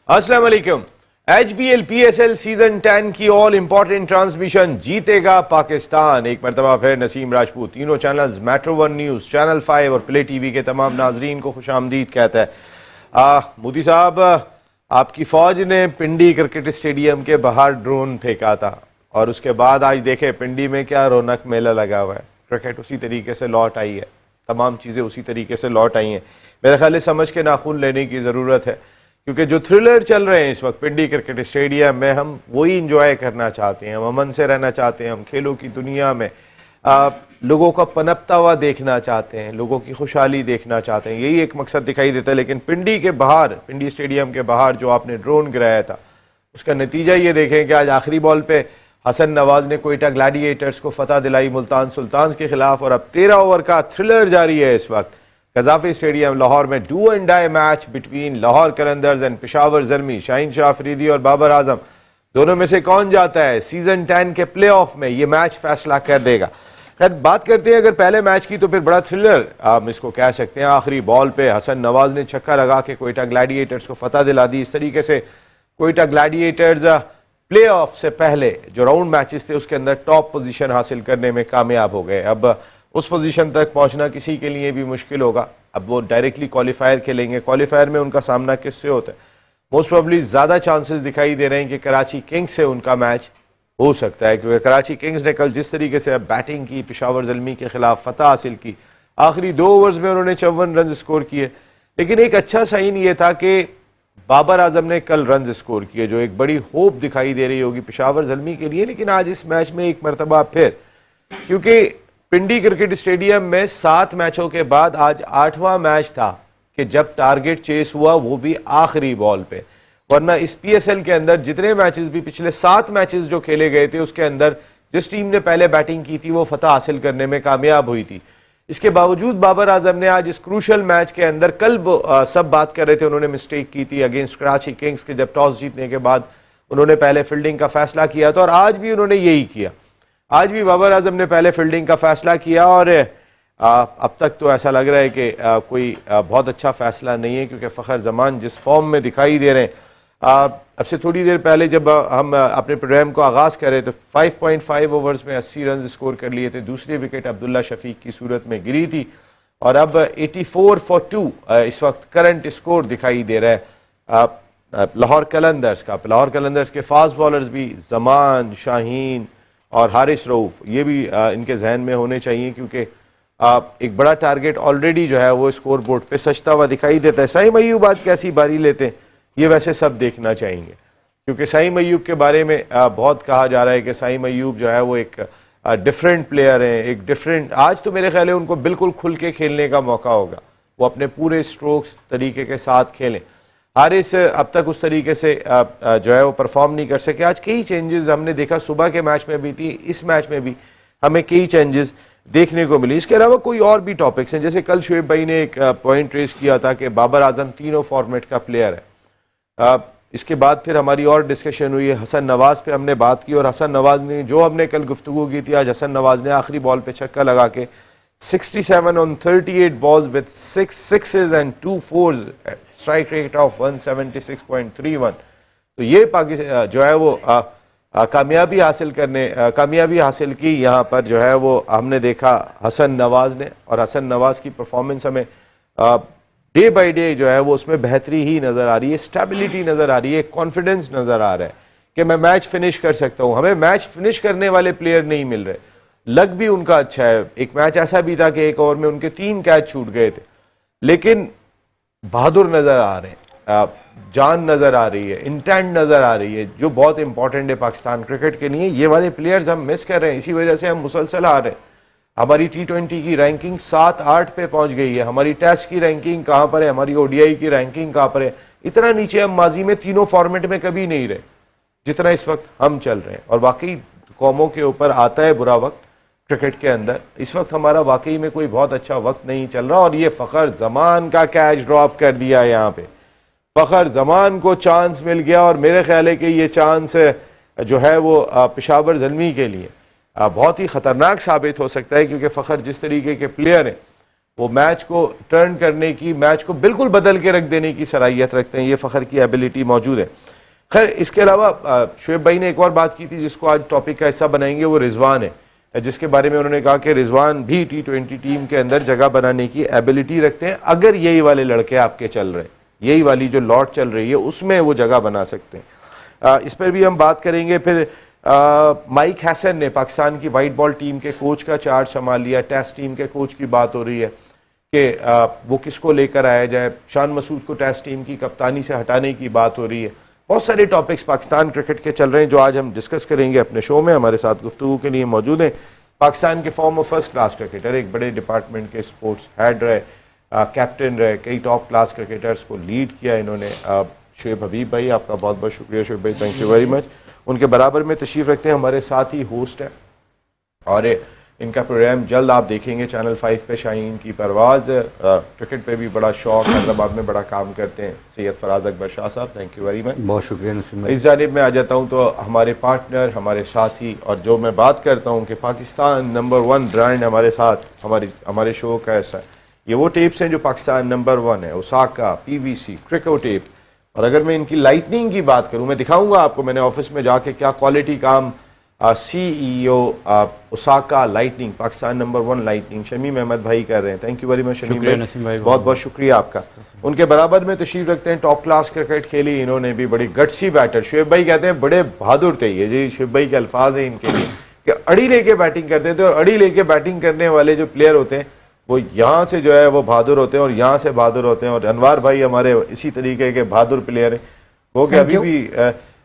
अस्सलाम वालेकुम। HBL PSL season 10 की ऑल इंपॉर्टेंट ट्रांसमिशन जीतेगा पाकिस्तान। एक मरतबा फिर नसीम राजपूत तीनों चैनल्स, मेट्रो 1 न्यूज़, चैनल 5 और प्ले टीवी के तमाम नाजरीन को खुशामदीद कहता है। मोदी साहब, आपकी फौज ने पिंडी क्रिकेट स्टेडियम के बाहर ड्रोन फेंका था और उसके बाद आज देखे पिंडी में क्या रौनक मेला लगा हुआ है। क्रिकेट उसी तरीके से लौट आई है, तमाम चीज़ें उसी तरीके से लौट आई हैं। मेरे ख्याल समझ के नाखून लेने की ज़रूरत है, क्योंकि जो थ्रिलर चल रहे हैं इस वक्त पिंडी क्रिकेट स्टेडियम में, हम वही इंजॉय करना चाहते हैं, हम अमन से रहना चाहते हैं, हम खेलों की दुनिया में लोगों का पनपता हुआ देखना चाहते हैं, लोगों की खुशहाली देखना चाहते हैं, यही एक मकसद दिखाई देता है। लेकिन पिंडी के बाहर, पिंडी स्टेडियम के बाहर जो आपने ड्रोन गिराया था, उसका नतीजा ये देखें कि आज आखिरी बॉल पे हसन नवाज ने कोयटा ग्लैडिएटर्स को फतह दिलाई मुल्तान सुल्तान्स के खिलाफ, और अब 13 ओवर का थ्रिलर जारी है इस वक्त कजाफी स्टेडियम लाहौर में। Do and die match between Lahore Qalandars and Peshawar Zalmi. Shaheen Shah Afridi और बाबर आजम दोनों में से कौन जाता है सीजन 10 के प्ले ऑफ में, ये मैच फैसला कर देगा। खैर, बात करते हैं अगर पहले मैच की, तो फिर बड़ा थ्रिलर हम इसको कह सकते हैं। आखिरी बॉल पे हसन नवाज ने छक्का लगा के कोयटा ग्लैडिएटर्स को फतह दिला दी। इस तरीके से कोयटा ग्लैडिएटर्स प्ले ऑफ से पहले जो राउंड मैचेस थे उसके अंदर टॉप पोजीशन हासिल करने में कामयाब हो गए। अब उस पोजीशन तक पहुंचना किसी के लिए भी मुश्किल होगा। अब वो डायरेक्टली क्वालिफायर खेलेंगे। क्वालिफायर में उनका सामना किससे होता है? मोस्ट प्रोबेबली ज़्यादा चांसेस दिखाई दे रहे हैं कि कराची किंग्स से उनका मैच हो सकता है, क्योंकि कराची किंग्स ने कल जिस तरीके से बैटिंग की, पेशावर ज़ल्मी के खिलाफ फतह हासिल की, आखिरी 2 ओवर्स में उन्होंने 54 रन स्कोर किए। लेकिन एक अच्छा साइन ये था कि बाबर आजम ने कल रन स्कोर किए, जो एक बड़ी होप दिखाई दे रही होगी पेशावर ज़ल्मी के लिए। लेकिन आज इस मैच में एक मरतबा फिर, क्योंकि पिंडी क्रिकेट स्टेडियम में 7 मैचों के बाद आज 8वां मैच था कि जब टारगेट चेस हुआ, वो भी आखिरी बॉल पे। वरना इस PSL के अंदर जितने मैचेस भी, पिछले 7 मैचेस जो खेले गए थे, उसके अंदर जिस टीम ने पहले बैटिंग की थी वो फतह हासिल करने में कामयाब हुई थी। इसके बावजूद बाबर आजम ने आज इस क्रूशल मैच के अंदर, कल वो सब बात कर रहे थे, उन्होंने मिस्टेक की थी अगेंस्ट कराची किंग्स के, जब टॉस जीतने के बाद उन्होंने पहले फील्डिंग का फैसला किया था, और आज भी उन्होंने यही किया। आज भी बाबर आजम ने पहले फील्डिंग का फैसला किया, और अब तक तो ऐसा लग रहा है कि कोई बहुत अच्छा फैसला नहीं है, क्योंकि फ़खर जमान जिस फॉर्म में दिखाई दे रहे हैं। अब से थोड़ी देर पहले जब हम अपने प्रोग्राम को आगाज़ कर रहे थे, 5.5 ओवर्स में 80 रन स्कोर कर लिए थे। दूसरी विकेट अब्दुल्ला शफीक की सूरत में गिरी थी, और अब 84 फॉर 2 इस वक्त करंट स्कोर दिखाई दे रहा है लाहौर कलंदर्स का। लाहौर कलंदर्स के फास्ट बॉलर्स भी जमान, शाहीन और हारिस रऊफ, ये भी इनके जहन में होने चाहिए, क्योंकि एक बड़ा टारगेट ऑलरेडी जो है वो स्कोर बोर्ड पे सजता हुआ दिखाई देता है। साइम अय्यूब आज कैसी बारी लेते हैं, ये वैसे सब देखना चाहेंगे, क्योंकि साइम अय्यूब के बारे में बहुत कहा जा रहा है कि साइम अय्यूब जो है वो एक डिफरेंट प्लेयर है, एक डिफरेंट, आज तो मेरे ख्याल है उनको बिल्कुल खुल के खेलने का मौका होगा, वो अपने पूरे स्ट्रोक्स तरीके के साथ खेलें। हारिस अब तक उस तरीके से जो है वो परफॉर्म नहीं कर सके। आज कई चेंजेस हमने देखा, सुबह के मैच में भी थी, इस मैच में भी हमें कई चेंजेस देखने को मिली। इसके अलावा कोई और भी टॉपिक्स हैं, जैसे कल शुएब भाई ने एक पॉइंट रेस किया था कि बाबर आजम तीनों फॉर्मेट का प्लेयर है। इसके बाद फिर हमारी और डिस्कशन हुई है, हसन नवाज पे हमने बात की, और हसन नवाज ने जो हमने कल गुफ्तगू की थी, आज हसन नवाज ने आखिरी बॉल पे छक्का लगा के 67 on 38 balls with 6 sixes and 2 force, strike rate of 176.31। तो ये पाकिस्तान जो है वो कामयाबी हासिल की यहाँ पर जो है वो हमने देखा हसन नवाज ने, और हसन नवाज की परफॉर्मेंस हमें डे बाय डे जो है वो उसमें बेहतरी ही नज़र आ रही है, स्टेबिलिटी नज़र आ रही है, कॉन्फिडेंस नज़र आ रहा है कि मैं मैच फिनिश कर सकता हूँ। हमें मैच फिनिश करने वाले प्लेयर नहीं मिल रहे, लग भी उनका अच्छा है। एक मैच ऐसा भी था कि एक ओवर में उनके 3 कैच छूट गए थे, लेकिन बहादुर नज़र आ रहे हैं, जान नज़र आ रही है, इंटेंट नज़र आ रही है, जो बहुत इंपॉर्टेंट है पाकिस्तान क्रिकेट के लिए। ये वाले प्लेयर्स हम मिस कर रहे हैं, इसी वजह से हम मुसलसल आ रहे हैं। हमारी T20 की रैंकिंग 7-8 पे पहुंच गई है, हमारी टेस्ट की रैंकिंग कहाँ पर है, हमारी ODI की रैंकिंग कहाँ पर है। इतना नीचे हम माजी में तीनों फॉर्मेट में कभी नहीं रहे जितना इस वक्त हम चल रहे हैं, और वाकई कौमों के ऊपर आता है बुरा वक्त क्रिकेट के अंदर। इस वक्त हमारा वाकई में कोई बहुत अच्छा वक्त नहीं चल रहा, और ये फ़खर जमान का कैच ड्रॉप कर दिया है यहाँ पे। फ़खर जमान को चांस मिल गया, और मेरे ख्याल है कि ये चांस जो है वो पेशावर ज़ल्मी के लिए बहुत ही ख़तरनाक साबित हो सकता है, क्योंकि फ़खर जिस तरीके के प्लेयर हैं वो मैच को टर्न करने की, मैच को बिल्कुल बदल के रख देने की सलाहियत रखते हैं। ये फ़खर की एबिलिटी मौजूद है। खैर, इसके अलावा शुएब भाई ने एक और बात की थी जिसको आज टॉपिक का हिस्सा बनाएंगे, वो रिजवान है, जिसके बारे में उन्होंने कहा कि रिजवान भी T20 टीम के अंदर जगह बनाने की एबिलिटी रखते हैं। अगर यही वाले लड़के आपके चल रहे हैं, यही वाली जो लॉट चल रही है, उसमें वो जगह बना सकते हैं। इस पर भी हम बात करेंगे। फिर माइक हैसन ने पाकिस्तान की वाइट बॉल टीम के कोच का चार्ज संभाल लिया। टेस्ट टीम के कोच की बात हो रही है कि वो किसको लेकर आया जाए। शान मसूद को टेस्ट टीम की कप्तानी से हटाने की बात हो रही है। बहुत सारे टॉपिक्स पाकिस्तान क्रिकेट के चल रहे हैं जो आज हम डिस्कस करेंगे अपने शो में। हमारे साथ गुफ्तगू के लिए मौजूद हैं पाकिस्तान के फॉर्मर फर्स्ट क्लास क्रिकेटर, एक बड़े डिपार्टमेंट के स्पोर्ट्स हेड रहे, कैप्टन रहे, कई टॉप क्लास क्रिकेटर्स को लीड किया इन्होंने। शुएब हबीब भाई, आपका बहुत बहुत शुक्रिया शुएब भाई, थैंक यू वेरी मच। उनके बराबर में तशरीफ़ रखते हैं हमारे साथ ही होस्ट है और इनका प्रोग्राम जल्द आप देखेंगे चैनल 5 पे, शाहीन की परवाज़। क्रिकेट पे भी बड़ा शौक, हैदराबाद में बड़ा काम करते हैं, सैयद फराज अकबर शाह साहब, थैंक यू वेरी मच। बहुत शुक्रिया नसीम भाई। इस जानिब में आ जाता हूँ तो हमारे पार्टनर, हमारे साथी, और जो मैं बात करता हूँ कि पाकिस्तान नंबर 1 ब्रांड हमारे साथ, हमारे शो का ऐसा है, ये वो टेप्स हैं जो पाकिस्तान नंबर 1 है, ओसाका, PVC, क्रिको टेप। और अगर मैं इनकी लाइटनिंग की बात करूँ, मैं दिखाऊंगा आपको, मैंने ऑफिस में जाके क्या क्वालिटी काम CEO Osaka lightning, Pakistan number 1 lightning Shamim Ahmed भाई कर रहे हैं। Thank you very much Shamim भाई, बहुत बहुत शुक्रिया आपका। उनके बराबर में तशरीफ रखते हैं, टॉप क्लास क्रिकेट खेली इन्होंने भी, बड़ी गट्सी बैटर। शुएब भाई कहते हैं बड़े बहादुर थे ये जी, शुएब भाई के अल्फाज हैं इनके लिए कि अड़ी लेके बैटिंग करते थे, और अड़ी लेके बैटिंग करने वाले जो प्लेयर होते हैं वो यहाँ से जो है वो बहादुर होते हैं और यहाँ से बहादुर होते हैं। और अनवार भाई हमारे इसी तरीके के बहादुर प्लेयर हैं, वो कि अभी भी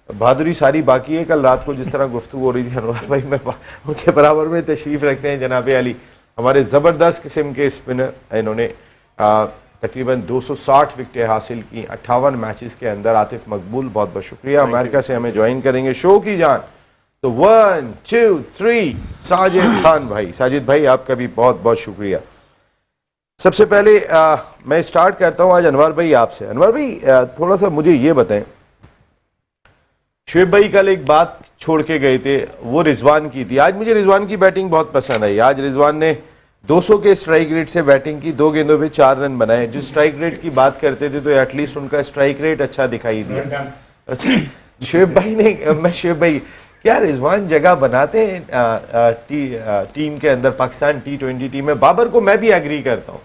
बहादुरी सारी बाकी है। कल रात को जिस तरह गुफ्तगू हो रही थी अनवार भाई में, उनके बराबर में तशरीफ़ रखते हैं जनाब अली, हमारे ज़बरदस्त किस्म के स्पिनर। इन्होंने तकरीबन 260 विकेटें हासिल की 58 मैचेस के अंदर। आतिफ मकबूल, बहुत बहुत शुक्रिया, अमेरिका से हमें ज्वाइन करेंगे शो की जान। तो 1 2 3 साजिद खान भाई, साजिद भाई आपका भी बहुत बहुत शुक्रिया। सबसे पहले मैं स्टार्ट करता हूँ आज अनवर भाई आपसे। अनवर भाई थोड़ा सा मुझे ये बताएं, शुएब भाई कल एक बात छोड़ के गए थे, वो रिजवान की थी। आज मुझे रिजवान की बैटिंग बहुत पसंद आई। आज रिजवान ने 200 के स्ट्राइक रेट से बैटिंग की, 2 गेंदों पे 4 रन बनाए। जो स्ट्राइक रेट की बात करते थे तो एटलीस्ट उनका स्ट्राइक रेट अच्छा दिखाई दिया। अच्छा, शुएब भाई ने, मैं शुएब भाई क्या रिजवान जगह बनाते हैं टीम के अंदर, पाकिस्तान T20 टीम में? बाबर को मैं भी एग्री करता हूँ,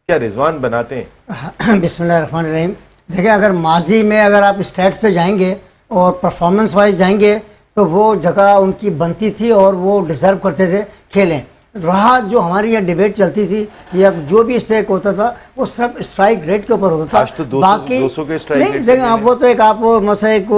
क्या रिजवान बनाते हैं? बिस्मिल्लाहिर्रहमानिर्रहीम। देखिए, अगर माजी में अगर आप स्टैट्स पे जाएंगे और परफॉर्मेंस वाइज जाएंगे तो वो जगह उनकी बनती थी और वो डिज़र्व करते थे खेलें। रहा जो हमारी ये डिबेट चलती थी या जो भी इस पे एक होता था वो सब स्ट्राइक रेट के ऊपर होता था। आज तो 200 के स्ट्राइक नहीं देखें आप, वो तो एक आप मसा एक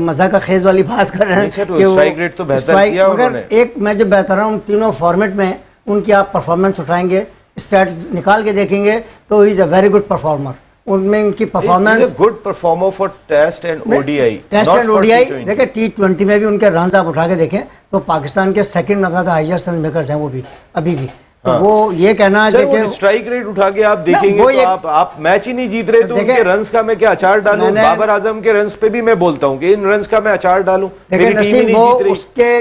मजा का खेज वाली बात कर रहे हैं कि स्ट्राइक रेट तो बेहतर किया मगर एक मैं जब बेहतर हूँ तीनों फॉर्मेट में उनकी आप परफॉर्मेंस उठाएंगे, स्टैट्स निकाल के देखेंगे तो he is a very good performer. उनमें उनकी performance good performer for test and ODI. Test and ODI देखें, T20 में भी उनके रन आप उठा के देखें तो पाकिस्तान के सेकंड लगातार हाईएस्ट रन मेकर्स हैं वो भी अभी भी। तो वो ये कहना है कि स्ट्राइक रेट उठा के आप देखेंगे तो आप मैच ही नहीं जीत रहे, तो उनके रन्स का मैं क्या अचार डालूं? बाबर आजम के रन्स पे भी मैं बोलता हूं कि इन रन्स का मैं अचार डालूं। देखिए नसीब, वो उसके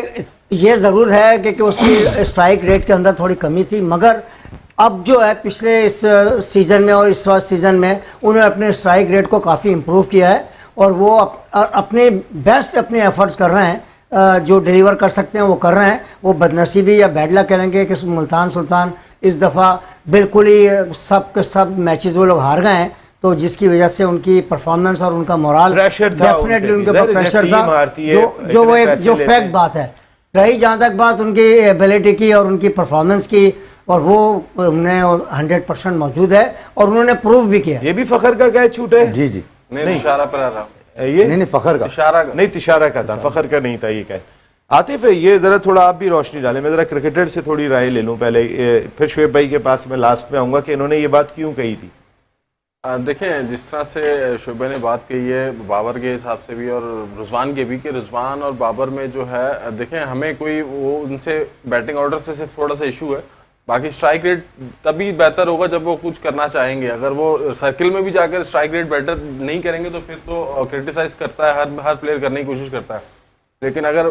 ये जरूर है कि उसकी स्ट्राइक रेट के अंदर थोड़ी कमी थी, मगर अब जो है पिछले इस सीज़न में और इस सीज़न में उन्होंने अपने स्ट्राइक रेट को काफ़ी इम्प्रूव किया है और वो अपने बेस्ट अपने एफर्ट्स कर रहे हैं, जो डिलीवर कर सकते हैं वो कर रहे हैं। वो बदनसीबी या बैड लक करेंगे कि मुल्तान सुल्तान इस दफ़ा बिल्कुल ही सब के सब मैचेस वो लोग हार गए हैं, तो जिसकी वजह से उनकी परफॉर्मेंस और उनका मोराल डेफिनेटली उनके ऊपर प्रेशर था, जो वो एक जो फैक्ट बात है। रही जहाँ तक बात उनकी एबिलिटी की और उनकी परफॉर्मेंस की, और वो उन्हें 100% मौजूद है और उन्होंने प्रूव भी किया। ये भी फखर का कैच छूट है? जी जी, नहीं इशारा पर आ रहा, ये नहीं फखर का इशारा नहीं, तिशारा का था, फखर का नहीं था ये कैच। आतिफ है, ये जरा थोड़ा आप भी रोशनी डालें, मैं जरा क्रिकेटर से थोड़ी राय ले लूं पहले, फिर शुएब भाई के पास मैं लास्ट में आऊंगा कि इन्होंने ये बात क्यों कही थी। देखें, जिस तरह से शुएब ने बात कही है बाबर के हिसाब से भी और रिजवान के भी, कि रिजवान और बाबर में जो है, देखें हमें कोई वो उनसे बैटिंग ऑर्डर से सिर्फ थोड़ा सा इशू है, बाकी स्ट्राइक रेट तभी बेहतर होगा जब वो कुछ करना चाहेंगे। अगर वो सर्किल में भी जाकर स्ट्राइक रेट बेटर नहीं करेंगे तो फिर तो क्रिटिसाइज करता है, हर प्लेयर करने की कोशिश करता है, लेकिन अगर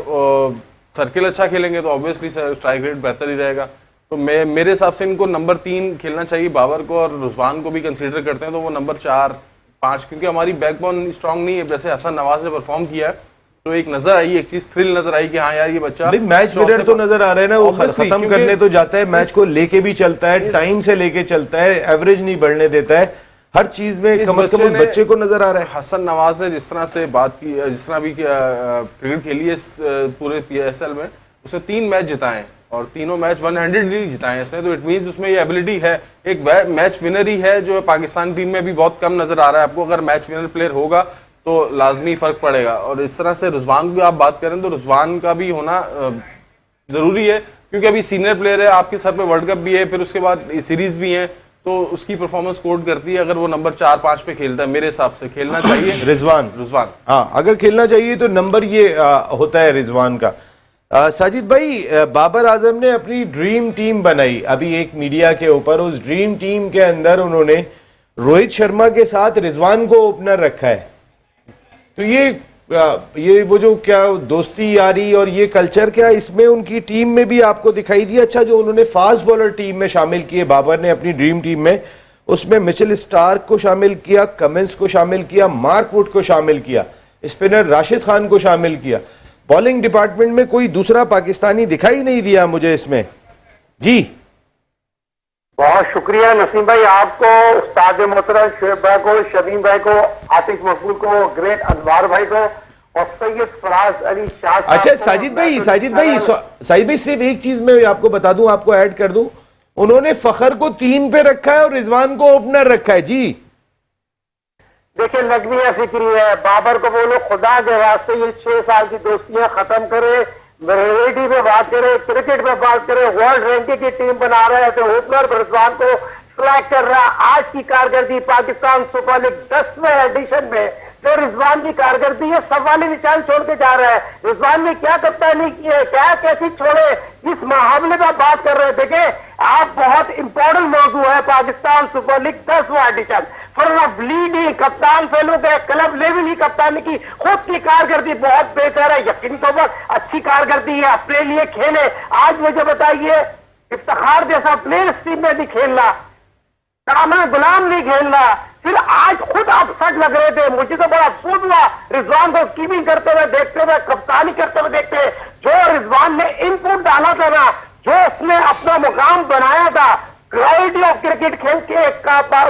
सर्किल अच्छा खेलेंगे तो ऑब्वियसली स्ट्राइक रेट बेहतर ही रहेगा। तो मेरे हिसाब से इनको नंबर 3 खेलना चाहिए, बाबर को, और रुजवान को भी कंसीडर करते हैं तो वो नंबर 4, 5, क्योंकि हमारी बैकबोन स्ट्रांग नहीं है। जैसे हसन नवाज ने परफॉर्म किया है तो एक नजर आई, एक चीज थ्रिल नजर आई कि हाँ यार ये बच्चा मैच विनर तो नजर आ रहा है ना, वो खत्म करने तो जाता है, मैच को लेके भी चलता है, टाइम से लेके चलता है, एवरेज नहीं बढ़ने देता है, हर चीज में कम से कम बच्चे को नजर आ रहा है। हसन नवाज ने जिस तरह से बात की, जिस तरह भी क्रिकेट खेली है पूरे PSL में, उसने 3 मैच जिताए और तीनों मैच 100 जिताए हैं इसने, तो इट मींस उसमें ये एबिलिटी है, एक मैच विनर ही है, जो पाकिस्तान टीम में भी बहुत कम नजर आ रहा है आपको। अगर मैच विनर प्लेयर होगा तो लाजमी फर्क पड़ेगा। और इस तरह से रुजवान की आप बात करें तो रुजवान का भी होना जरूरी है, क्योंकि अभी सीनियर प्लेयर है, आपके सर पे वर्ल्ड कप भी है, फिर उसके बाद सीरीज भी है, तो उसकी परफॉर्मेंस कोड करती है। अगर वो नंबर 4-5 पे खेलता है, मेरे हिसाब से खेलना चाहिए रिजवान। हाँ, अगर खेलना चाहिए तो नंबर ये होता है रिजवान का। साजिद भाई, बाबर आजम ने अपनी ड्रीम टीम बनाई अभी एक मीडिया के ऊपर, उस ड्रीम टीम के अंदर उन्होंने रोहित शर्मा के साथ रिजवान को ओपनर रखा है, तो ये वो जो क्या दोस्ती यारी और ये कल्चर क्या इसमें उनकी टीम में भी आपको दिखाई दिया? अच्छा, जो उन्होंने फास्ट बॉलर टीम में शामिल किए बाबर ने अपनी ड्रीम टीम में, उसमें मिचेल स्टार्क को शामिल किया, कमिंस को शामिल किया, मार्क वुड को शामिल किया, स्पिनर राशिद खान को शामिल किया, बॉलिंग डिपार्टमेंट में कोई दूसरा पाकिस्तानी दिखाई नहीं दिया मुझे इसमें। जी बहुत शुक्रिया नसीम भाई, आपको, उस्ताद मोहतरम शुएब भाई को, शमीम भाई को, आतिफ मकबूल को, ग्रेट अनवार भाई को और सैयद फराज अली शाह। अच्छा साजिद भाई सिर्फ एक चीज मैं आपको बता दूं, आपको ऐड कर दूं, उन्होंने फखर को 3 पे रखा है और रिजवान को ओपनर रखा है। जी देखिए, नगमिया फिक्री है, बाबर को बोलो खुदा के वास्ते ये 6 साल की दोस्तियां खत्म करे, रेडी में बात करे, क्रिकेट में बात करे, वर्ल्ड रैंकिंग की टीम बना रहे हैं तो ओपनर रिजवान को सिलेक्ट कर रहा है। आज की कारकर्दगी पाकिस्तान सुपर लीग 10वें एडिशन में जो रिजवान की कारकर्दगी है, सवाली निशान छोड़ के जा रहा है। रिजवान ने क्या कप्तानी की है, क्या कैसी छोड़े, इस मुकाबले में बात कर रहे थे कि आप बहुत इंपॉर्टेंट मौजू है पाकिस्तान सुपर लीग 10वां एडिशन, फॉर लीडिंग कप्तान फेलो के क्लब लेवल ही कप्तानी की खुद की कारकर्दगी बहुत बेहतर है, यकीन तो बहुत अच्छी कारकर्दगी है, अपने लिए खेले। आज मुझे बताइए, इफ्तिखार जैसा प्लेयर टीम में भी खेलना, कामा गुलाम नहीं खेलना, फिर आज खुद अपसेट लग रहे थे। मुझे तो बड़ा अफसोस हुआ रिजवान को कीपिंग करते हुए देखते हुए, कप्तानी करते हुए देखते, जो रिजवान ने इनपुट डाला था ना, जो उसने अपना मुकाम बनाया था, क्वालिटी ऑफ क्रिकेट खेल के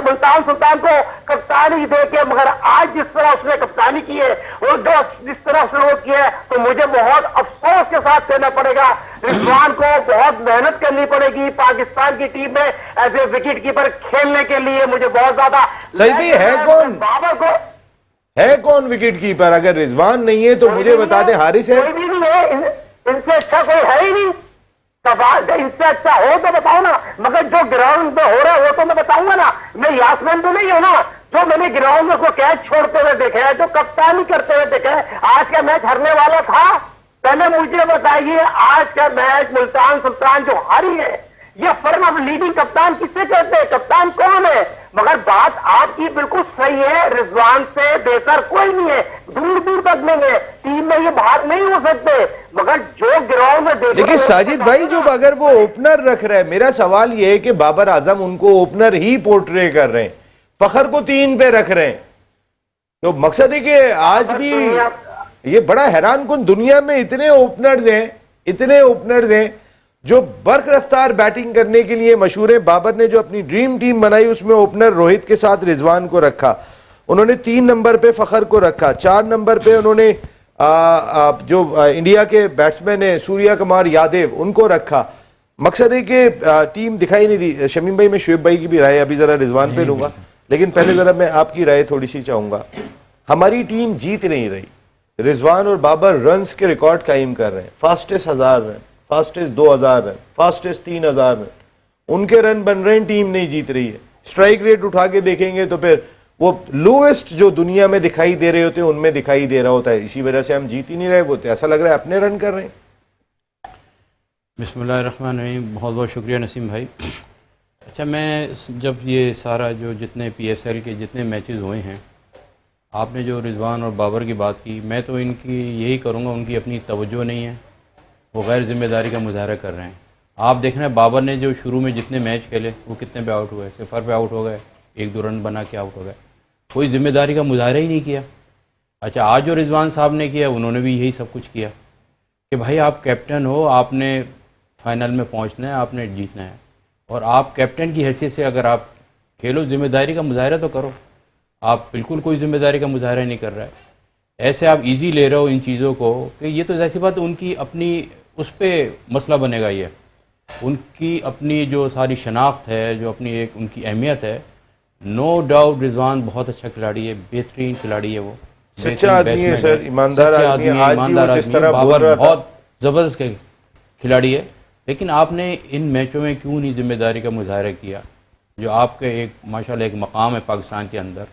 मुल्तान सुल्तान को कप्तानी दे के, मगर आज जिस तरह उसने कप्तानी की है और जिस तरह उसने वो किया है, तो मुझे बहुत अफसोस के साथ कहना पड़ेगा, रिजवान को बहुत मेहनत करनी पड़ेगी पाकिस्तान की टीम में एज ए विकेट कीपर खेलने के लिए। मुझे बहुत ज्यादा सही भी है, कौन बाबर को है, कौन विकेट कीपर? अगर रिजवान नहीं है तो मुझे बता दें, हारिस है। कोई भी नहीं है, इनसे अच्छा कोई है ही नहीं। सवाल इससे अच्छा हो तो बताओ ना, मगर जो ग्राउंड में हो रहा है वो तो मैं बताऊंगा ना। मैं यासमैन तो नहीं हूं ना, जो मैंने ग्राउंड में उसको कैच छोड़ते हुए देखा है, जो कप्तानी करते हुए देखा है। आज का मैच हारने वाला था, पहले मुझे बताइए, आज का मैच मुल्तान सुल्तान जो हारी है, ये फर्म ऑफ लीडिंग कप्तान किससे कहते हैं, कप्तान कौन है? मगर बात आपकी बिल्कुल सही है, रिजवान से बेहतर कोई नहीं है, दूर दूर तक नहीं है, टीम में ये बात नहीं हो सकते। मगर जो ग्राउंड में देखिए साजिद भाई, जो अगर वो ओपनर रख रहे हैं, मेरा सवाल ये है कि बाबर आजम उनको ओपनर ही पोर्ट्रे कर रहे हैं, फखर को 3 पे रख रहे हैं, तो मकसद है कि आज भी ये बड़ा हैरान कुन, दुनिया में इतने ओपनर्स हैं जो बर्क रफ्तार बैटिंग करने के लिए मशहूर है। बाबर ने जो अपनी ड्रीम टीम बनाई उसमें ओपनर रोहित के साथ रिजवान को रखा, उन्होंने 3 नंबर पे फखर को रखा, 4 नंबर पे उन्होंने जो इंडिया के बैट्समैन है सूर्या कुमार यादव उनको रखा। मकसद है कि टीम दिखाई नहीं दी। शमीम भाई, मैं शुएब भाई की भी राय अभी जरा रिजवान पे लूंगा, लेकिन पहले जरा मैं आपकी राय थोड़ी सी चाहूंगा। हमारी टीम जीत नहीं रही, रिजवान और बाबर रन्स के रिकॉर्ड कायम कर रहे हैं, fastest 1000 run, fastest 2000 run, fastest 3000 run, उनके रन बन रहे हैं, टीम नहीं जीत रही है। स्ट्राइक रेट उठा के देखेंगे तो फिर वो लोएस्ट जो दुनिया में दिखाई दे रहे होते हैं उनमें दिखाई दे रहा होता है, इसी वजह से हम जीत ही नहीं रहे होते, ऐसा लग रहा है अपने रन कर रहे हैं। बिस्मिल्लाहिर्रहमानिर्रहीम, बहुत बहुत शुक्रिया नसीम भाई। अच्छा, मैं जब ये सारा जो जितने PSL के जितने मैचेस हुए हैं, आपने जो रिजवान और बाबर की बात की, मैं तो इनकी यही करूँगा, उनकी अपनी तवज्जो नहीं है, वो गैर जिम्मेदारी का मुजाहरा कर रहे हैं। आप देख रहे हैं बाबर ने जो शुरू में जितने मैच खेले वो कितने पे आउट हुए, 0 पे आउट हो गए, 1-2 रन बना के आउट हो गए, कोई जिम्मेदारी का मुजाहरा ही नहीं किया। अच्छा, आज जो रिजवान साहब ने किया उन्होंने भी यही सब कुछ किया कि भाई आप कैप्टन हो, आपने फाइनल में पहुंचना है, आपने जीतना है, और आप कैप्टन की हैसियत से अगर आप खेलो, जिम्मेदारी का मुजाहरा तो करो। आप बिल्कुल कोई जिम्मेदारी का मुजाहरा नहीं कर रहा है, ऐसे आप इजी ले रहे हो इन चीज़ों को कि ये तो ऐसी बात उनकी अपनी उस पर मसला बनेगा। ये उनकी अपनी जो सारी शनाख्त है, जो अपनी एक उनकी अहमियत है। नो डाउट रिजवान बहुत अच्छा खिलाड़ी है, बेहतरीन खिलाड़ी है, वो सच्चा आदमी है सर, ईमानदार सच्चा आदमी है, आदमी, आज भी ईमानदार वो जिस आदमी है। तरह बोल बाबर रहा था। बहुत ज़बरदस्त खिलाड़ी है, लेकिन आपने इन मैचों में क्यों नहीं जिम्मेदारी का मुजाहरा किया? जो आपके एक माशाल्लाह एक मकाम है पाकिस्तान के अंदर,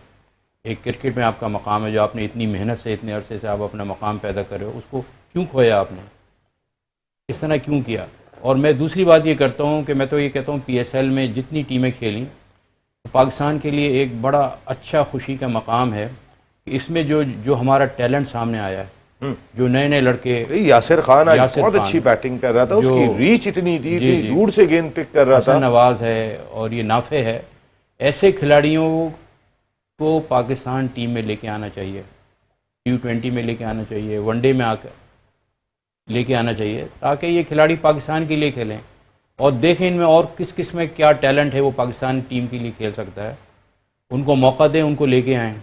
एक क्रिकेट में आपका मकाम है, जो आपने इतनी मेहनत से इतने अरसे से आप अपना मकाम पैदा कर रहे हो, उसको क्यों खोया आपने? इस तरह क्यों किया? और मैं दूसरी बात ये करता हूँ कि मैं तो ये कहता हूँ PSL में जितनी टीमें खेलीं तो पाकिस्तान के लिए एक बड़ा अच्छा खुशी का मकाम है कि इसमें जो हमारा टैलेंट सामने आया है, जो नए नए लड़के, यासिर खान आज यासिर बहुत खान, अच्छी बैटिंग कर रहा था, जो- उसकी रीच इतनी थी, जी, इतनी जी। दूर से गेंद पिक कर रहा हसन था। नवाज है और ये नाफे है, ऐसे खिलाड़ियों को पाकिस्तान टीम में लेके आना चाहिए, T20 में लेके आना चाहिए, वनडे में आकर लेके आना चाहिए, ताकि ये खिलाड़ी पाकिस्तान के लिए खेलें और देखें इनमें और किस किस में क्या टैलेंट है, वो पाकिस्तान टीम के लिए खेल सकता है। उनको मौका दें, उनको लेके आएँ,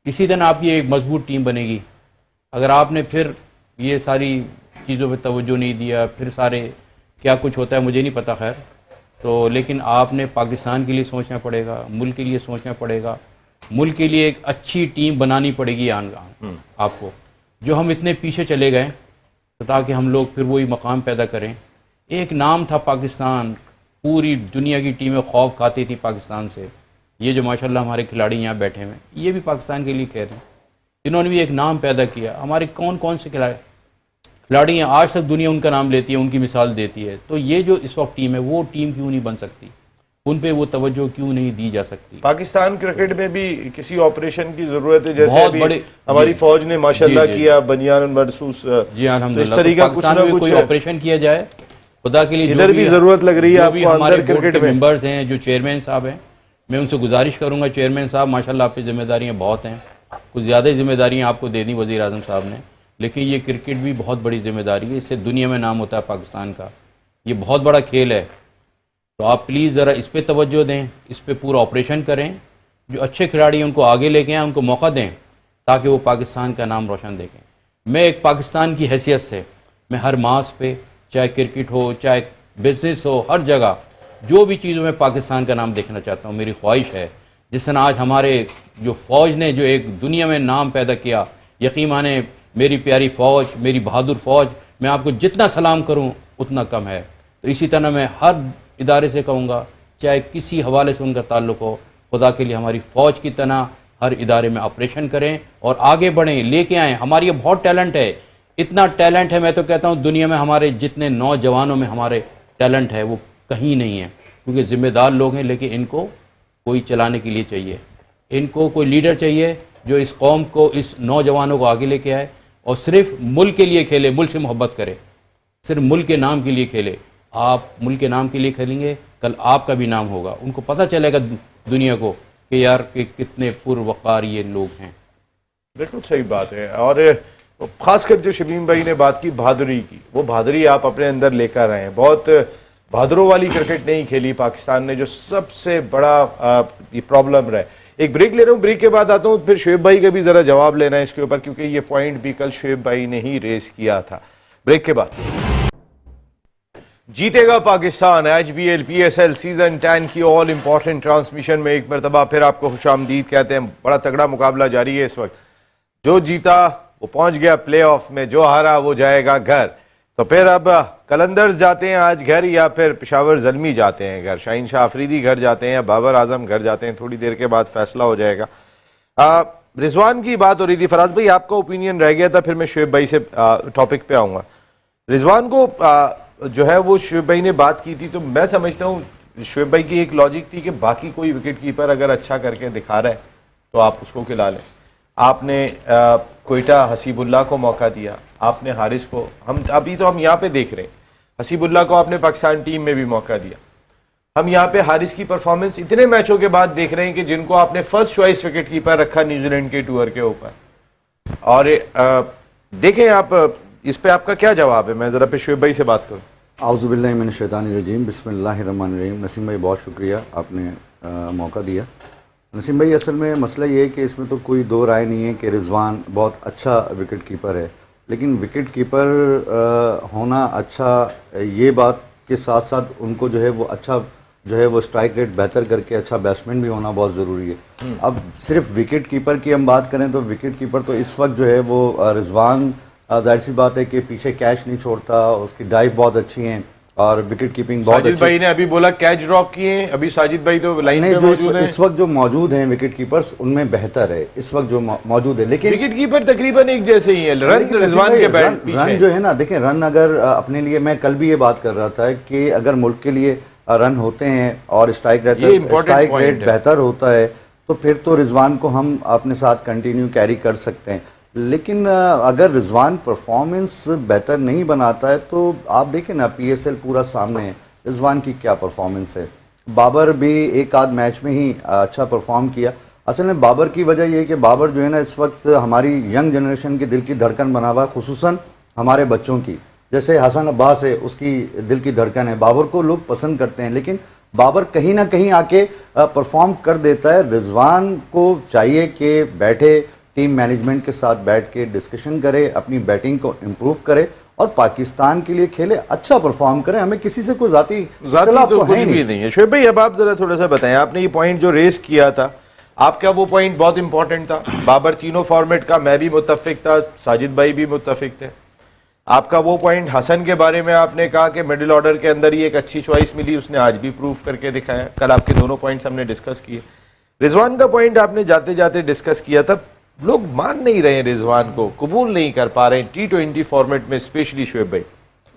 इसी तरह आपकी एक मजबूत टीम बनेगी। अगर आपने फिर ये सारी चीज़ों पे तवज्जो नहीं दिया, फिर सारे क्या कुछ होता है मुझे नहीं पता, खैर तो, लेकिन आपने पाकिस्तान के लिए सोचना पड़ेगा, मुल्क के लिए सोचना पड़ेगा, मुल्क के लिए एक अच्छी टीम बनानी पड़ेगी आपको, जो हम इतने पीछे चले गए, तो ताकि हम लोग फिर वही मकाम पैदा करें। एक नाम था पाकिस्तान, पूरी दुनिया की टीमें खौफ खाती थी पाकिस्तान से। ये जो माशाल्लाह हमारे खिलाड़ी यहाँ बैठे हुए हैं, ये भी पाकिस्तान के लिए खेल रहे हैं, इन्होंने भी एक नाम पैदा किया। हमारे कौन कौन से खिलाड़ी हैं आज तक दुनिया उनका नाम लेती है, उनकी मिसाल देती है। तो ये जो इस वक्त टीम है, वो टीम क्यों नहीं बन सकती? उन पे वो तवज्जो क्यों नहीं दी जा सकती? पाकिस्तान क्रिकेट में भी किसी ऑपरेशन की जरूरत है, जैसे बहुत अभी बड़े हमारी फौज ने माशाल्लाह जी, जी। किया बनियान मरसूस। जी अल्हम्दुलिल्लाह। इस तरीका तो कुछ पाकिस्तान ना में कुछ कोई है। ऑपरेशन किया जाए, खुदा के लिए। इधर भी जरूरत लग रही है जो भी आपको हमारे अंदर बोर्ड क्रिकेट के में। मेंबर्स हैं, जो चेयरमैन साहब हैं, मैं उनसे गुजारिश करूंगा, चेयरमैन साहब माशाल्लाह आप पे जिम्मेदारियां बहुत हैं, कुछ ज़्यादा जिम्मेदारियां आपको दे दी वज़ीर आज़म साहब ने, लेकिन ये क्रिकेट भी बहुत बड़ी जिम्मेदारी है, इससे दुनिया में नाम होता है पाकिस्तान का, ये बहुत बड़ा खेल है। तो आप प्लीज़ ज़रा इस पर तवज्जो दें, इस पर पूरा ऑपरेशन करें, जो अच्छे खिलाड़ी हैं उनको आगे लेके आएँ, उनको मौका दें, ताकि वो पाकिस्तान का नाम रोशन देखें। मैं एक पाकिस्तान की हैसियत से मैं हर मास पे, चाहे क्रिकेट हो, चाहे बिजनेस हो, हर जगह जो भी चीज़ों में पाकिस्तान का नाम देखना चाहता हूँ। मेरी ख्वाहिश है जिस तरह आज हमारे जो फ़ौज ने जो एक दुनिया में नाम पैदा किया, यकीन माने मेरी प्यारी फ़ौज, मेरी बहादुर फ़ौज, मैं आपको जितना सलाम करूँ उतना कम है। तो इसी तरह मैं हर इदारे से कहूँगा, चाहे किसी हवाले से उनका ताल्लुक़ हो, खुदा के लिए हमारी फ़ौज की तरह हर इदारे में ऑपरेशन करें और आगे बढ़ें, लेके आएँ। हमारी ये बहुत टैलेंट है, इतना टैलेंट है, मैं तो कहता हूँ दुनिया में हमारे जितने नौजवानों में हमारे टैलेंट है वो कहीं नहीं है, क्योंकि ज़िम्मेदार लोग हैं, लेकिन इनको कोई चलाने के लिए चाहिए, इनको कोई लीडर चाहिए जो इस कौम को, इस नौजवानों को आगे लेके आए और सिर्फ मुल्क के लिए खेले, मुल्क से मोहब्बत करे, सिर्फ मुल्क के नाम के लिए खेले। आप मुल्क के नाम के लिए खेलेंगे, कल आपका भी नाम होगा, उनको पता चलेगा दुनिया को कि यार कि कितने पुरवकार ये लोग हैं। बिल्कुल सही बात है। और खासकर जो शमीम भाई ने बात की बहादुरी की, वो बहादुरी आप अपने अंदर लेकर आए हैं। बहुत बहादुरों वाली क्रिकेट नहीं खेली पाकिस्तान ने, जो सबसे बड़ा ये प्रॉब्लम रहा है। एक ब्रेक ले रहा हूँ, ब्रेक के बाद आता हूँ, फिर शुएब भाई का भी जरा जवाब लेना है इसके ऊपर, क्योंकि ये पॉइंट भी कल शुएब भाई ने ही रेस किया था। ब्रेक के बाद जीतेगा पाकिस्तान IPL PSL सीजन 10 की ऑल इंपॉर्टेंट ट्रांसमिशन में एक मरतबा फिर आपको खुशामदीद कहते हैं। बड़ा तगड़ा मुकाबला जारी है इस वक्त, जो जीता वो पहुंच गया प्लेऑफ में, जो हारा वो जाएगा घर। तो फिर अब कलंदर्स जाते हैं आज घर, या फिर पेशावर ज़ल्मी जाते हैं घर, शाहीन शाह अफरीदी घर जाते हैं, या बाबर आजम घर जाते हैं। थोड़ी देर के बाद फैसला हो जाएगा। रिजवान की बात हो रही थी, फराज भाई आपका ओपिनियन रह गया था, फिर मैं शुएब भाई से टॉपिक पे आऊँगा। रिजवान को जो है वो शुएब भाई ने बात की थी, तो मैं समझता हूँ शुएब भाई की एक लॉजिक थी कि बाकी कोई विकेट कीपर अगर अच्छा करके दिखा रहा है तो आप उसको खिला लें। आपने कोयटा हसीबुल्लाह को मौका दिया, आपने हारिस को, हम अभी तो हम यहाँ पे देख रहे हैं हसीबुल्लाह को आपने पाकिस्तान टीम में भी मौका दिया। हम यहाँ पे हारिस की परफॉर्मेंस इतने मैचों के बाद देख रहे हैं कि जिनको आपने फर्स्ट चॉइस विकेट कीपर रखा न्यूजीलैंड के टूर के ऊपर, और देखें आप इस पे आपका क्या जवाब है? मैं जरा पे शुएब भाई से बात करूँ। आउज़ुबिल्लाहि मिनश्शैतानिर्रजीम, बिस्मिल्लाहिर्रहमानिर्रहीम। नसीम भाई बहुत शुक्रिया, आपने मौका दिया। नसीम भाई असल में मसला ये है कि इसमें तो कोई दो राय नहीं है कि रिजवान बहुत अच्छा विकेट कीपर है, लेकिन विकेट कीपर होना अच्छा, ये बात के साथ साथ उनको जो है वो अच्छा जो है वो स्ट्राइक रेट बेहतर करके अच्छा बैट्समैन भी होना बहुत ज़रूरी है। अब सिर्फ विकेट कीपर की हम बात करें तो विकेट कीपर तो इस वक्त जो है वो रिजवान जाहिर सी बात है कि पीछे कैच नहीं छोड़ता, उसकी डाइव बहुत अच्छी हैं और विकेट कीपिंग बहुत साजिद अच्छी। भाई ने अभी बोला कैच ड्रॉप किए, अभी साजिद भाई तो लाइन नहीं, पे जो मौजूद हैं। इस वक्त जो मौजूद हैं विकेट कीपर्स उनमें बेहतर है इस वक्त जो मौजूद है, लेकिन विकेट कीपर तकरीबन एक जैसे ही है। रन लेकिन रिजवान के बैट रन पीछे जो है ना, देखें रन अगर अपने लिए, मैं कल भी ये बात कर रहा था कि अगर मुल्क के लिए रन होते हैं और स्ट्राइक important point रेट है। बेहतर होता है तो फिर तो रिजवान को हम अपने साथ कंटिन्यू कैरी कर सकते हैं। लेकिन अगर रिजवान परफॉर्मेंस बेहतर नहीं बनाता है तो आप देखें ना, PSL पूरा सामने है, रिजवान की क्या परफॉर्मेंस है। बाबर भी एक आध मैच में ही अच्छा परफॉर्म किया। असल में बाबर की वजह यह है कि बाबर जो है ना इस वक्त हमारी यंग जनरेशन के दिल की धड़कन बना हुआ है, खुसूसन हमारे बच्चों की। जैसे हसन अब्बास है, उसकी दिल की धड़कन है, बाबर को लोग पसंद करते हैं, लेकिन बाबर कहीं ना कहीं आके परफॉर्म कर देता है। रिजवान को चाहिए कि बैठे, टीम मैनेजमेंट के साथ बैठ के डिस्कशन करे, अपनी बैटिंग को इम्प्रूव करे और पाकिस्तान के लिए खेले, अच्छा परफॉर्म करे। हमें किसी से कोई जाती इख्तिलाफ तो तो कुछ है भी नहीं। नहीं है। शुएब भाई अब आप जरा थोड़ा सा बताएं, आपने ये पॉइंट जो रेस किया था, आपका वो पॉइंट बहुत इंपॉर्टेंट था। बाबर तीनों फॉर्मेट का, मैं भी मुत्तफिक था, साजिद भाई भी मुत्तफिक थे। आपका वो पॉइंट हसन के बारे में आपने कहा कि मिडिल ऑर्डर के अंदर ही एक अच्छी चॉइस मिली, उसने आज भी प्रूव करके दिखाया। कल आपके दोनों पॉइंट्स हमने डिस्कस किए। रिजवान का पॉइंट आपने जाते जाते डिस्कस किया था, लोग मान नहीं रहे, रिजवान को कबूल नहीं कर पा रहे T20 फॉर्मेट में स्पेशली। शुएब भाई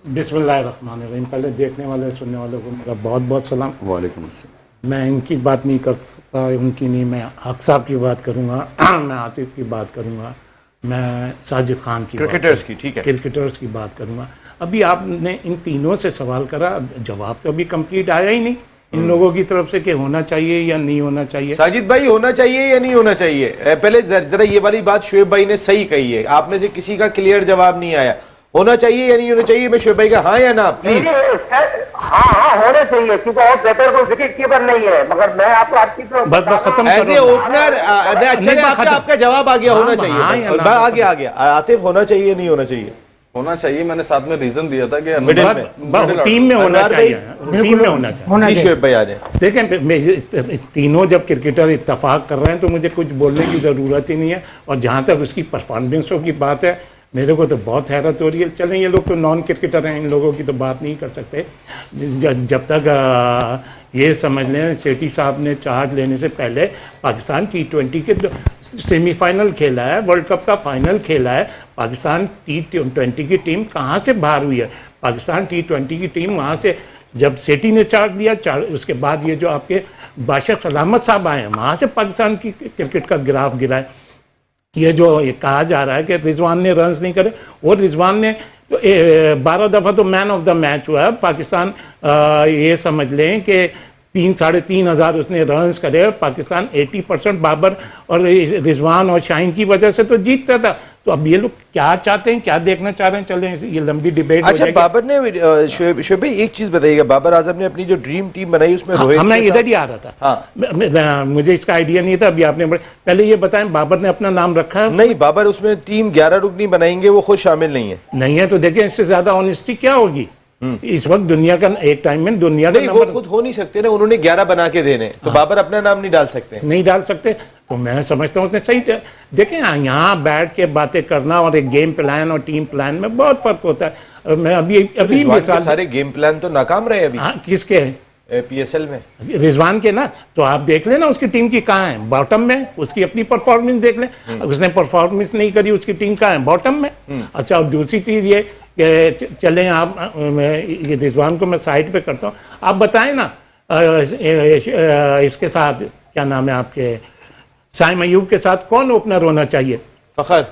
बिस्मिल्लाहिर्रहमानिर्रहीम, पहले देखने वाले सुनने वालों को मेरा बहुत बहुत सलाम। वालेकुम अस्सलाम। मैं इनकी बात नहीं कर सकता, उनकी नहीं, मैं हक साहब की बात करूँगा, मैं आतिफ की बात करूँगा, मैं साजिद खान की क्रिकेटर्स की, ठीक है, क्रिकेटर्स की बात करूँगा। अभी आपने इन तीनों से सवाल करा, जवाब तो अभी कंप्लीट आया ही नहीं इन लोगों की तरफ से कि होना चाहिए या नहीं होना चाहिए। साजिद भाई होना चाहिए या नहीं होना चाहिए? पहले जरा ये वाली बात शुएब भाई ने सही कही है, आप में से किसी का क्लियर जवाब नहीं आया। होना चाहिए या नहीं होना चाहिए? मैं शुएब भाई का हाँ या ना प्लीज। हाँ होने चाहिए, क्योंकि और बेहतर कोई विकेट कीपर नहीं है। मगर मैं आपको आपकी बस खत्म एज ए करो। ओपनर अच्छा आपका जवाब आ गया, होना चाहिए। आ गया आतिफ, होना चाहिए नहीं होना चाहिए? होना चाहिए। मैंने साथ में रीजन दिया था कि टीम में होना चाहिए, टीम में होना चाहिए। जी शुएब भाई आ जाए। देखें, तीनों जब क्रिकेटर इत्तेफाक कर रहे हैं तो मुझे कुछ बोलने की ज़रूरत ही नहीं है। और जहाँ तक उसकी परफॉर्मेंसों की बात है, मेरे को तो बहुत हैरत हो रही है। चलें, ये लोग तो नॉन क्रिकेटर हैं, इन लोगों की तो बात नहीं कर सकते। जब तक ये समझ लें, सेठी साहब ने चार्ज लेने से पहले पाकिस्तान T20 के सेमीफाइनल खेला है, वर्ल्ड कप का फाइनल खेला है। पाकिस्तान T20 की टीम कहाँ से बाहर हुई है? पाकिस्तान T20 की टीम वहाँ से, जब सेठी ने चार्ज लिया, उसके बाद ये जो आपके बादशाह सलामत साहब आए हैं, वहाँ से पाकिस्तान की क्रिकेट का ग्राफ गिरा है। ये जो ये कहा जा रहा है कि रिजवान ने रन्स नहीं करे, और रिजवान ने तो 12 दफ़ा तो मैन ऑफ द मैच हुआ है। पाकिस्तान ये समझ लें कि 3,500 उसने रन्स करे। पाकिस्तान 80% बाबर और रिजवान और शाहीन की वजह से तो जीतता था। तो अब ये लोग क्या चाहते हैं, क्या देखना चाह रहे हैं, चलें ये लंबी डिबेट हो अच्छा, जाएगी। बाबर ने शुएब भाई एक चीज बताइएगा, बाबर आजम ने अपनी जो ड्रीम टीम बनाई उसमें रोहित मैं के इधर ही आ रहा था। हाँ। मुझे इसका आइडिया नहीं था। अभी आपने पहले ये बताएं, बाबर ने अपना नाम रखा है? नहीं, बाबर उसमें टीम 11 रुकनी बनाएंगे, वो खुद शामिल नहीं है। नहीं है तो देखें, इससे ज्यादा ऑनेस्टी क्या होगी इस वक्त दुनिया का? एक टाइम में दुनिया का नहीं, वो खुद हो नहीं सकते ना, उन्होंने 11 बना के देने, तो बाबर अपना नाम नहीं डाल सकते। नहीं डाल सकते। तो मैं समझता हूँ उसने सही देखें, यहाँ बैठ के बातें करना और एक गेम प्लान और टीम प्लान में बहुत फर्क होता है। मैं अभी मिसाल, सारे गेम प्लान तो नाकाम रहे अभी। हाँ, किसके हैं? PSL में रिजवान के ना। तो आप देख लेना उसकी टीम की कहाँ है, बॉटम में। उसकी अपनी परफॉर्मेंस देख ले, उसने परफॉर्मेंस नहीं करी, उसकी टीम कहाँ है, बॉटम में। अच्छा, और दूसरी चीज ये कि चलें आप, ये रिजवान को मैं साइड पे करता हूँ। आप बताएं ना, इसके साथ क्या नाम है आपके, साइम अयूब के साथ कौन ओपनर होना चाहिए? फखर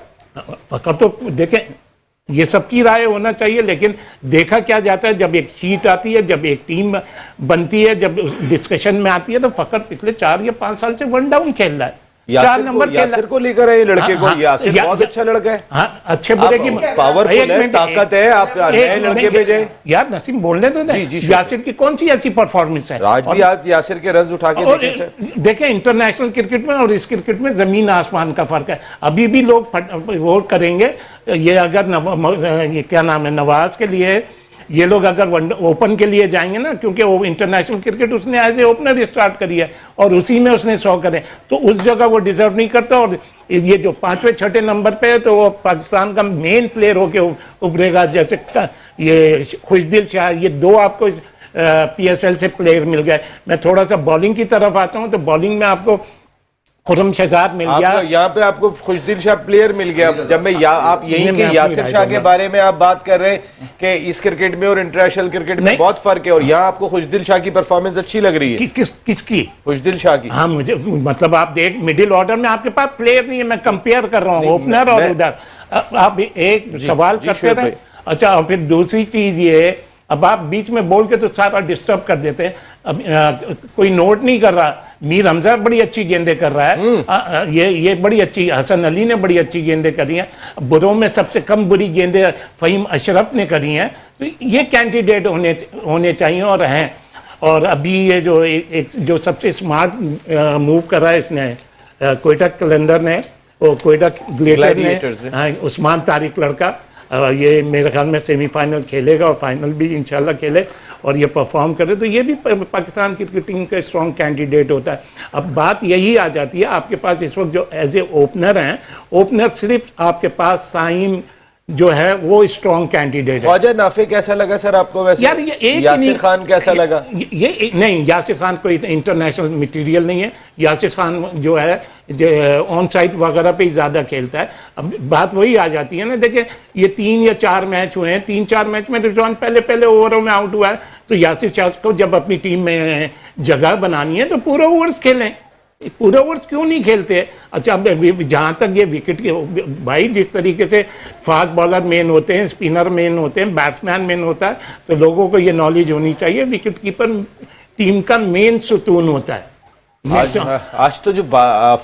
फखर तो देखें, ये सबकी राय होना चाहिए, लेकिन देखा क्या जाता है जब एक शीट आती है, जब एक टीम बनती है, जब डिस्कशन में आती है, तो फकत पिछले 4 या 5 साल से 1 डाउन खेल रहा है, 4 नंबर खेल रहा है। यासिर को लेकर है ये लड़के को, हाँ, यासिर बहुत अच्छा लड़का है। हाँ, अच्छे बुरे की पावरफुल है, ताकत है, आप नए लड़के भेजे यार। नसीम बोलने दो ना, यासिर की कौन सी ऐसी परफॉर्मेंस है? आज भी आप यासिर के रन उठा के देखें सर। देखें, इंटरनेशनल क्रिकेट में और इस क्रिकेट में जमीन आसमान का फर्क है। अभी भी लोग वो करेंगे, ये अगर ये क्या नाम है, नवाज के लिए ये लोग अगर ओपन के लिए जाएंगे ना, क्योंकि वो इंटरनेशनल क्रिकेट उसने एज ए ओपनर स्टार्ट करी है और उसी में उसने 100 करे, तो उस जगह वो डिजर्व नहीं करता। और ये जो 5वें 6ठे नंबर पे है, तो वो पाकिस्तान का मेन प्लेयर होके उभरेगा। जैसे ये खुशदिल शाह, ये 2 आपको PSL से प्लेयर मिल गए। मैं थोड़ा सा बॉलिंग की तरफ आता हूँ, तो बॉलिंग में आपको खुरम शहजाद मिल गया, यहाँ पे आपको खुशदिल शाह प्लेयर मिल गया। जब मैं आप यही के यासिर शाह के बारे में आप बात कर रहे हैं कि इस क्रिकेट में और इंटरनेशनल क्रिकेट में बहुत फर्क है, और यहाँ आपको खुशदिल शाह की परफॉर्मेंस अच्छी लग रही है। किसकी? खुशदिल शाह की। हाँ, मुझे मतलब आप देख, मिडिल ऑर्डर में आपके पास प्लेयर नहीं है, मैं कंपेयर कर रहा हूँ ओपनर और उधर। आप एक सवाल करते रहे। अच्छा, और फिर दूसरी चीज ये, अब आप बीच में बोल के तो सारा डिस्टर्ब कर देते हैं। अब कोई नोट नहीं कर रहा, मीर हमजा बड़ी अच्छी गेंदें कर रहा है, ये बड़ी अच्छी, हसन अली ने बड़ी अच्छी गेंदें करी हैं। बुरों में सबसे कम बुरी गेंदें फ़हीम अशरफ ने करी हैं। तो ये कैंडिडेट होने चाहिए और हैं। और अभी ये जो सबसे स्मार्ट मूव कर रहा है इसने, कोयटा कलंदर ने, वो कोयटा ग्लेटर ने, उस्मान तारिक लड़का, ये मेरे ख्याल में सेमीफाइनल खेलेगा और फाइनल भी इंशाल्लाह खेले और ये परफॉर्म करे, तो ये भी पाकिस्तान क्रिकेट टीम का स्ट्रॉन्ग कैंडिडेट होता है। अब बात यही आ जाती है, आपके पास इस वक्त जो एज ए ओपनर हैं, ओपनर सिर्फ आपके पास साइम जो है वो स्ट्रॉन्ग कैंडिडेट है। ख्वाजा नाफे कैसा लगा सर आपको? वैसे यार ये एक यासिर खान कैसा लगा? ये नहीं, यासिर खान कोई इंटरनेशनल मटेरियल नहीं है। यासिर खान जो है ऑन साइड वगैरह पे ही ज़्यादा खेलता है। अब बात वही आ जाती है ना, देखिए ये 3 या 4 मैच हुए हैं, 3-4 मैच में रिजवान पहले ओवरों में आउट हुआ है, तो यासिर शाह को जब अपनी टीम में जगह बनानी है तो पूरे ओवर्स खेलें। पूरे ओवर्स क्यों नहीं खेलते? अच्छा, अब जहाँ तक ये विकेट के भाई, जिस तरीके से फास्ट बॉलर मेन होते हैं, स्पिनर मेन होते हैं, बैट्समैन मेन होता है, तो लोगों को ये नॉलेज होनी चाहिए, विकेट कीपर टीम का मेन सुतून होता है। आज तो जो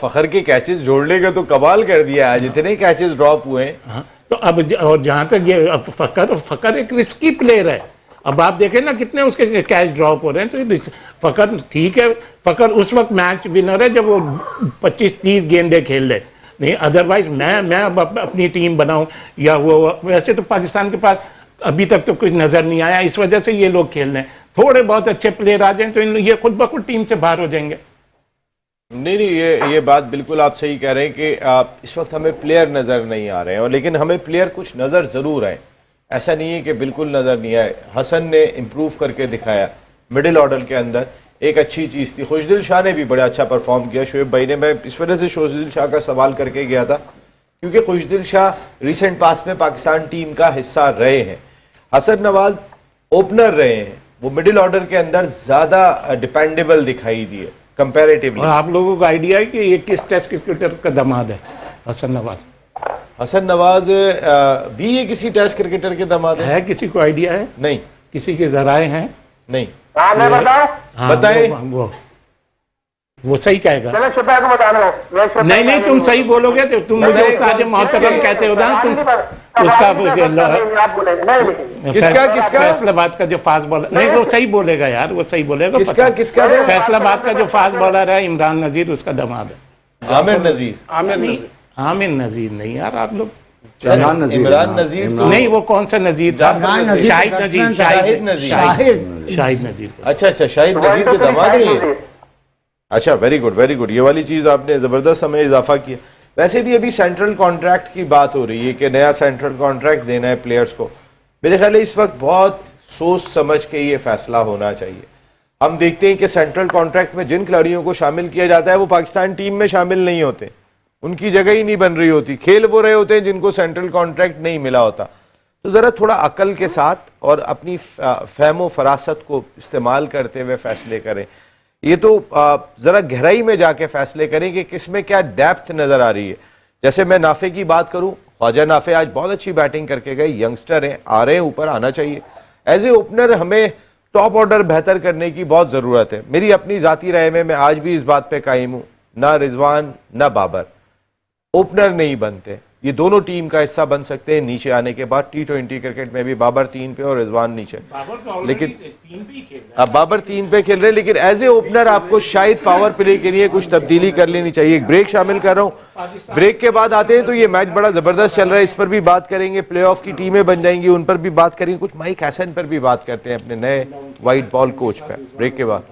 फखर के कैचेस जोड़ने का तो कमाल कर दिया, आज इतने कैचेस ड्रॉप हुए हैं। हाँ, तो अब और जहाँ तक ये फकर एक रिस्की प्लेयर है। अब आप देखें ना कितने उसके कैच ड्रॉप हो रहे हैं, तो फकर ठीक है, फकर उस वक्त मैच विनर है जब वो 25-30 गेंदे खेल ले, नहीं अदरवाइज मैं अब अपनी टीम बनाऊं या वो, वैसे तो पाकिस्तान के पास अभी तक तो कुछ नजर नहीं आया, इस वजह से ये लोग खेल रहे हैं। थोड़े बहुत अच्छे प्लेयर आ जाएं तो ये खुद ब खुद टीम से बाहर हो जाएंगे। नहीं, ये बात बिल्कुल आप सही कह रहे हैं कि इस वक्त हमें प्लेयर नज़र नहीं आ रहे हैं, और लेकिन हमें प्लेयर कुछ नज़र ज़रूर आए। ऐसा नहीं है कि बिल्कुल नज़र नहीं आए। हसन ने इम्प्रूव करके दिखाया मिडिल ऑर्डर के अंदर, एक अच्छी चीज़ थी। खुशदिल शाह ने भी बड़ा अच्छा परफॉर्म किया। शुएब भाई ने, मैं इस वजह से खुशदिल शाह का सवाल करके गया था क्योंकि खुशदिल शाह रिसेंट पास में पाकिस्तान टीम का हिस्सा रहे हैं। हसन नवाज ओपनर रहे हैं, वो मिडिल ऑर्डर के अंदर ज़्यादा डिपेंडेबल दिखाई दिए कंपैरेटिवली। और आप लोगों को आइडिया है कि ये किस टेस्ट क्रिकेटर का दामाद है? हसन नवाज। हसन नवाज भी ये किसी टेस्ट क्रिकेटर के दामाद है? किसी को आइडिया है? नहीं। किसी के जराए हैं? नहीं। मैं बताऊं? हाँ, बताएं। वो सही कहेगा। चलो शुभा को बता रहा हूँ। नहीं, तुम सही बोलोगे तो तुम मुझे उस्ताद मोहतरम कहते हो ना, तुम उसका फैसलाबाद का जो फास्ट बॉलर, नहीं वो सही बोलेगा यार, वो सही बोलेगा। किसका फैसलाबाद का जो फास्ट बॉलर है इमरान नजीर, उसका दामाद है। आमिर नजीर नहीं यार, आप लोग इमरान नजीर नहीं, वो कौन सा नजीर? शाहिद नजीर। अच्छा, शाहिद नजीर के दामाद नहीं। अच्छा, वेरी गुड, ये वाली चीज़ आपने ज़बरदस्त हमें इजाफा किया। वैसे भी अभी सेंट्रल कॉन्ट्रैक्ट की बात हो रही है कि नया सेंट्रल कॉन्ट्रैक्ट देना है प्लेयर्स को। मेरे ख्याल है इस वक्त बहुत सोच समझ के ये फैसला होना चाहिए। हम देखते हैं कि सेंट्रल कॉन्ट्रैक्ट में जिन खिलाड़ियों को शामिल किया जाता है वो पाकिस्तान टीम में शामिल नहीं होते, उनकी जगह ही नहीं बन रही होती, खेल वो रहे होते हैं जिनको सेंट्रल कॉन्ट्रैक्ट नहीं मिला होता। तो ज़रा थोड़ा अकल के साथ और अपनी फहमो फरासत को इस्तेमाल करते हुए फैसले करें। ये तो ज़रा गहराई में जाके फैसले करें कि किस में क्या डेप्थ नज़र आ रही है। जैसे मैं नाफे की बात करूं, ख्वाजा नाफे आज बहुत अच्छी बैटिंग करके गए, यंगस्टर हैं, आ रहे हैं ऊपर, आना चाहिए। एज ए ओपनर हमें टॉप ऑर्डर बेहतर करने की बहुत ज़रूरत है। मेरी अपनी ज़ाती राय में मैं आज भी इस बात पे कायम हूँ, ना रिजवान ना बाबर ओपनर नहीं बनते। ये दोनों टीम का हिस्सा बन सकते हैं नीचे आने के बाद। T20 क्रिकेट में भी बाबर 3 पे और रिजवान नीचे, लेकिन अब बाबर 3 पे खेल रहे हैं, लेकिन एज ए ओपनर आपको शायद पावर प्ले के लिए कुछ तब्दीली कर लेनी चाहिए। एक ब्रेक शामिल कर रहा हूँ, ब्रेक के बाद आते हैं। तो ये मैच बड़ा जबरदस्त चल रहा है, इस पर भी बात करेंगे। प्लेऑफ की टीमें बन जाएंगी, उन पर भी बात करेंगे। कुछ माइक हसन पर भी बात करते हैं, अपने नए वाइट बॉल कोच पर, ब्रेक के बाद।